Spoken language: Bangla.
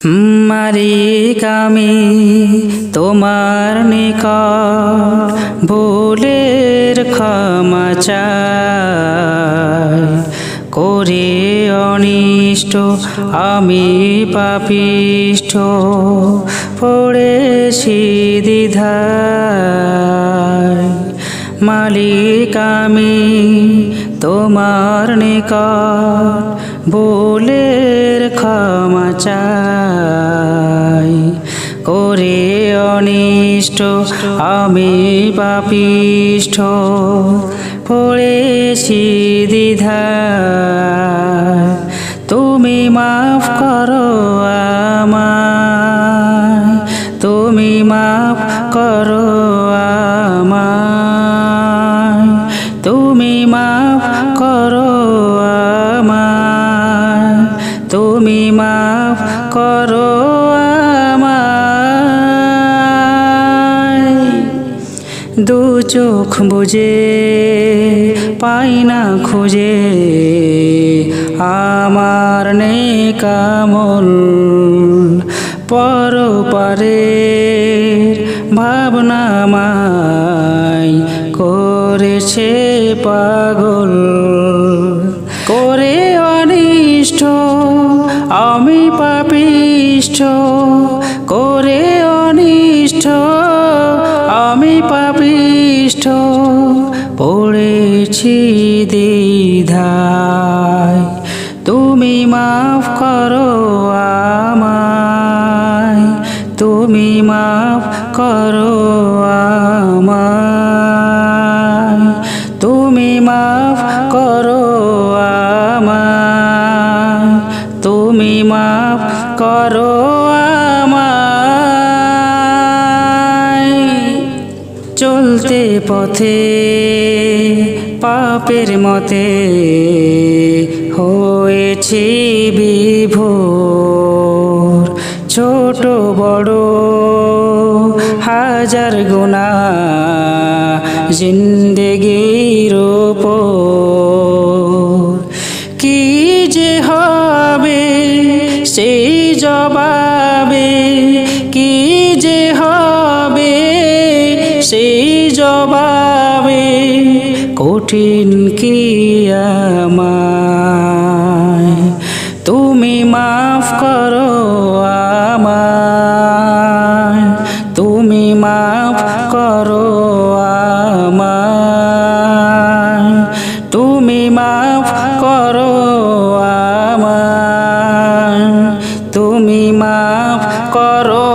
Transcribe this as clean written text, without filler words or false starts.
মালিক আমি তোমার নিকট ভুলের ক্ষমা চাই, করে অনিষ্ট আমি পাপিষ্ঠ পড়েছি দ্বিধায়। মালিক আমি তোমার নিকট ভুলের ক্ষমা চাই, করে অনিষ্ট আমি পাপিষ্ঠ পড়েছি দ্বিধায়। তুমি মাফ করো আমায়, তুমি মাফ করো আমায়, তুমি মাফ করো আমায়, তুমি মাফ করো আমায়। দু চোখ বুঝে পাই না খুঁজে আমার নেকামল, পরপারের ভাবনা আমায় করেছে পাগল। করে অনিষ্ট আমি পাপিষ্ঠ, করে অনিষ্ট আমি পাপিষ্ঠ পড়েছি দ্বিধায়। তুমি মাফ করো আমায়, তুমি মাফ করো আমায়, তুমি মাফ করো আমায়, তুমি মাফ করো আমায়। চলতে পথে পাপের মতে হয়েছি বিভোর, ছোট বড় হাজার গুনাহ জিন্দেগির ওপর। কি যে হবে সেই জবাবে, কি যে হবে সেই জবাবে, কঠিন কিয়ামত। তুমি মাফ করো আমায়, তুমি মাফ করো আমায়, তুমি মাফ করো আমায়, তুমি মাফ করো